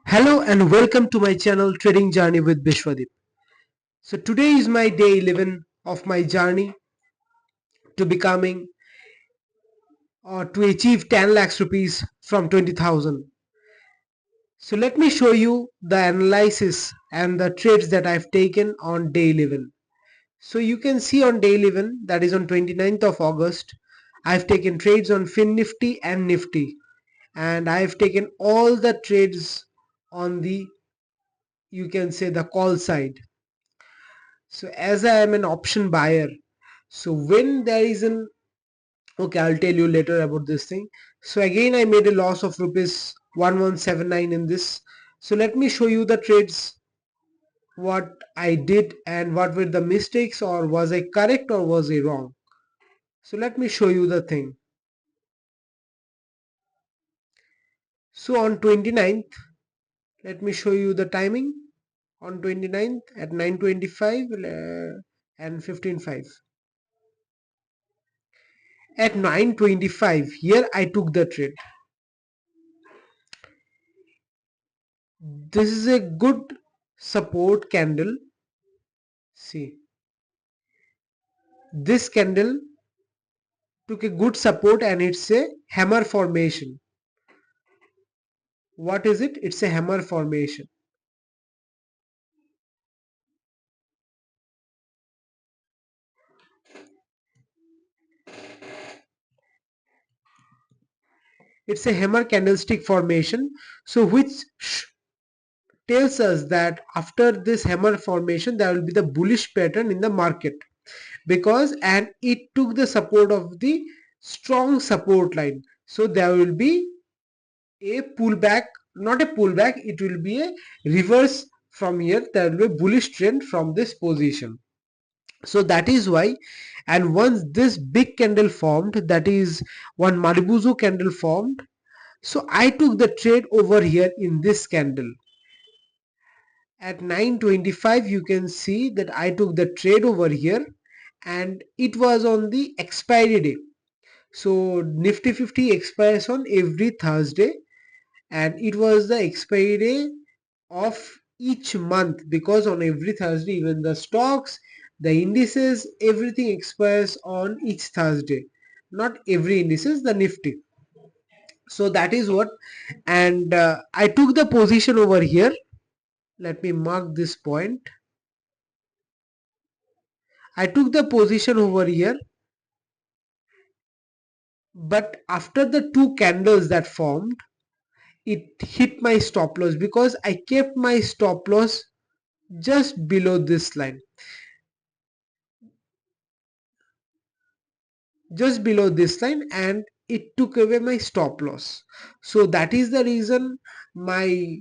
Hello and welcome to my channel Trading Journey with Bishwadeep. So today is my day 11 of my journey to becoming or to achieve 10 lakhs rupees from 20,000. So let me show you the analysis and the trades that I've taken on day 11. So you can see on day 11, that is on 29th of August, I've taken trades on Nifty and Nifty, and I've taken all the trades on the, you can say, the call side. So as I am an option buyer, so when there is an, okay, I'll tell you later about this thing. So again I made a loss of rupees 1179 in this. So let me show you the trades, what I did and what were the mistakes, or was I correct or was I wrong. So let me show you the thing. So on 29th, let me show you the timing. On 29th at 9:25 and 15:05. At 9:25 here I took the trade. This is a good support candle. See, this candle took a good support and it's a hammer formation. What is it? It's a hammer formation. It's a hammer candlestick formation. So which tells us that after this hammer formation there will be the bullish pattern in the market, because and it took the support of the strong support line. So there will be a pullback, not a pullback, it will be a reverse from here. There will be a bullish trend from this position. So that is why, and once this big candle formed, that is one Maribuzu candle formed, so I took the trade over here in this candle. At 9:25 you can see that I took the trade over here and it was on the expiry day. So Nifty 50 expires on every Thursday and it was the expiry day of each month, because on every Thursday even the stocks, the indices, everything expires on each Thursday. Not every indices, the Nifty. So that is what, and I took the position over here. Let me mark this point. I took the position over here, but after the two candles that formed, it hit my stop loss, because I kept my stop loss just below this line, and it took away my stop loss. So that is the reason my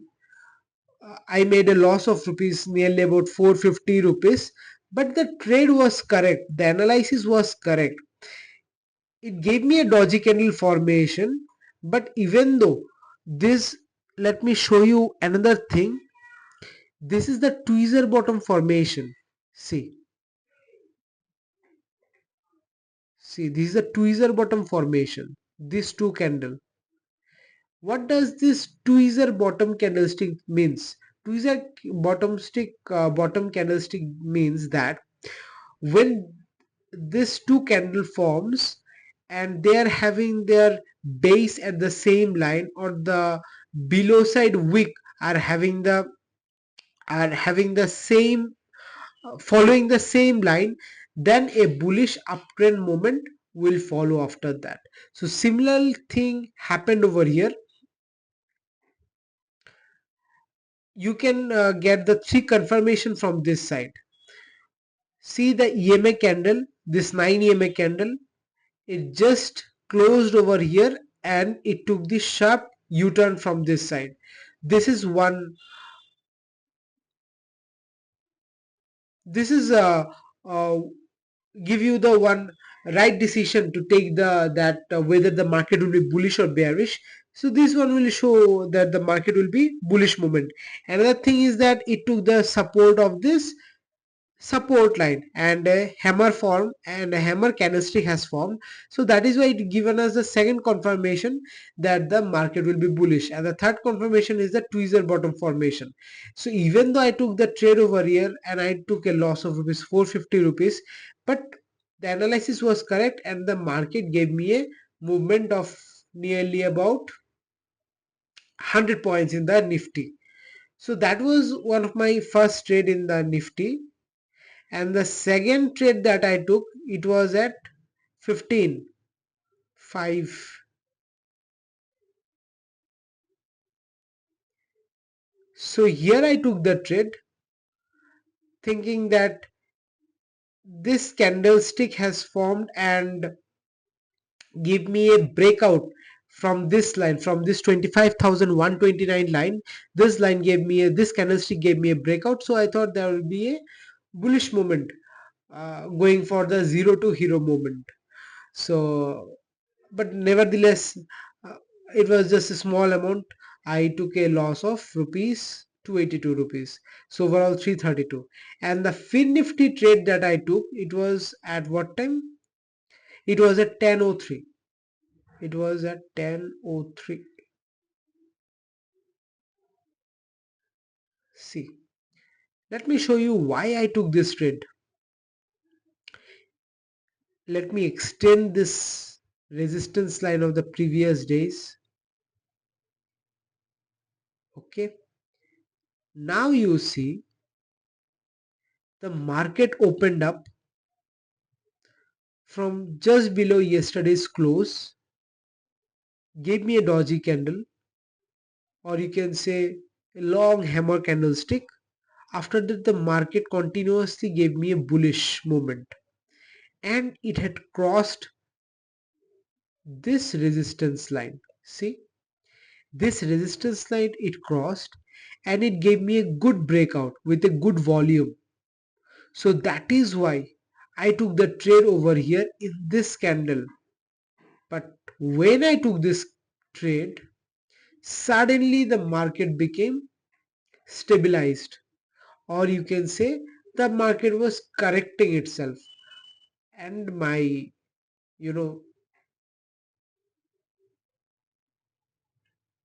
I made a loss of rupees, nearly about 450 rupees, but the trade was correct, the analysis was correct. It gave me a dodgy candle formation, but even though this, let me show you another thing. This is the tweezer bottom formation. See, this is the tweezer bottom formation. This two candle. What does this tweezer bottom candlestick means? Tweezer bottom candlestick means that when this two candle forms and they are having their base at the same line, or the below side wick are having the same, following the same line, then a bullish uptrend moment will follow after that. So similar thing happened over here. You can get the three confirmation from this side. See the EMA candle, this 9 EMA candle, it just closed over here and it took the sharp U-turn from this side. This is one, this is uh, give you the one right decision to take the that whether the market will be bullish or bearish. So this one will show that the market will be bullish moment. Another thing is that it took the support of this support line and a hammer form and a hammer candlestick has formed. So that is why it given us the second confirmation that the market will be bullish, and the third confirmation is the tweezer bottom formation. So even though I took the trade over here and I took a loss of rupees 450 rupees, but the analysis was correct and the market gave me a movement of nearly about 100 points in the Nifty. So that was one of my first trade in the Nifty. And the second trade that I took, it was at 15 5. So here I took the trade thinking that this candlestick has formed and give me a breakout from this line, from this 25,129 line. This line gave me a, this candlestick gave me a breakout, so I thought there will be a bullish moment going for the zero to hero moment. So but nevertheless, uh, it was just a small amount. I took a loss of rupees 282 rupees, so overall 332. And the fin nifty trade that I took, it was at what time? It was at 10:03. It was at 10:03. See, let me show you why I took this trade. Let me extend this resistance line of the previous days. Okay, now you see the market opened up from just below yesterday's close, gave me a dodgy candle, or you can say a long hammer candlestick. After that, the market continuously gave me a bullish movement, and it had crossed this resistance line. See, this resistance line it crossed, and it gave me a good breakout with a good volume. So that is why I took the trade over here in this candle. But when I took this trade, suddenly the market became stabilized, or you can say the market was correcting itself, and my, you know,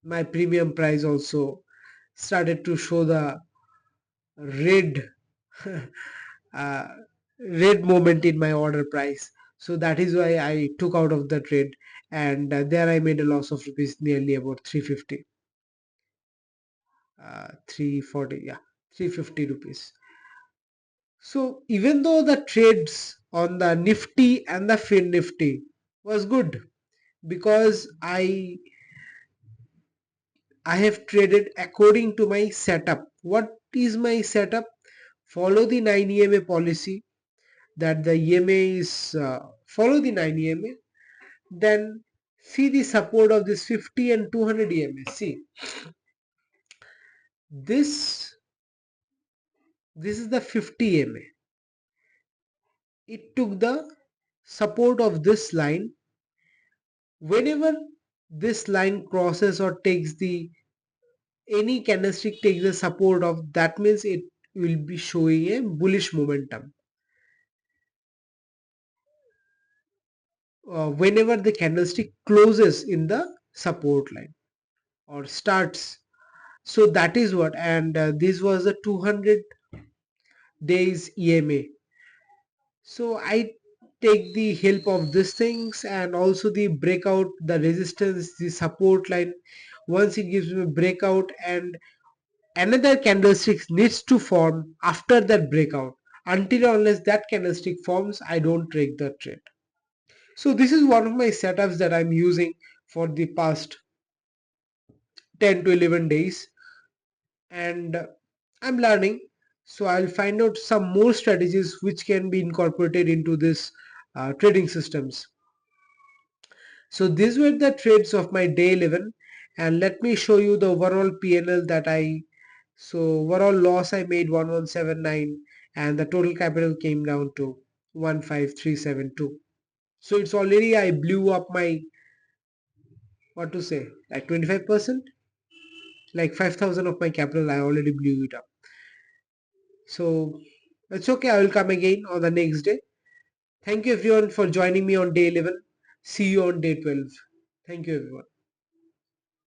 my premium price also started to show the red uh, red moment in my order price. So that is why I took out of the trade, and there I made a loss of rupees nearly about 350, 340, yeah, 350 rupees. So even though the trades on the Nifty and the Fin Nifty was good, because I have traded according to my setup. What is my setup? Follow the 9 EMA policy, that the EMA is follow the 9 EMA, then see the support of this 50 and 200 EMA. See, this is the 50 EMA. It took the support of this line. Whenever this line crosses or takes the any candlestick takes the support of, that means it will be showing a bullish momentum. Whenever the candlestick closes in the support line or starts, so that is what. And this was a 200 days EMA. So I take the help of these things, and also the breakout, the resistance, the support line. Once it gives me a breakout and another candlestick needs to form after that breakout, until or unless that candlestick forms, I don't take the trade. So this is one of my setups that I'm using for the past 10 to 11 days, and I'm learning. So I'll find out some more strategies which can be incorporated into this trading systems. So these were the trades of my day 11, and let me show you the overall PNL that so overall loss I made 1179, and the total capital came down to 15372. So it's already I blew up my, what to say, like 25%, like 5,000 of my capital I already blew it up. So It's okay, I will come again on the next day. Thank you everyone for joining me on day 11. See you on day 12. Thank you everyone.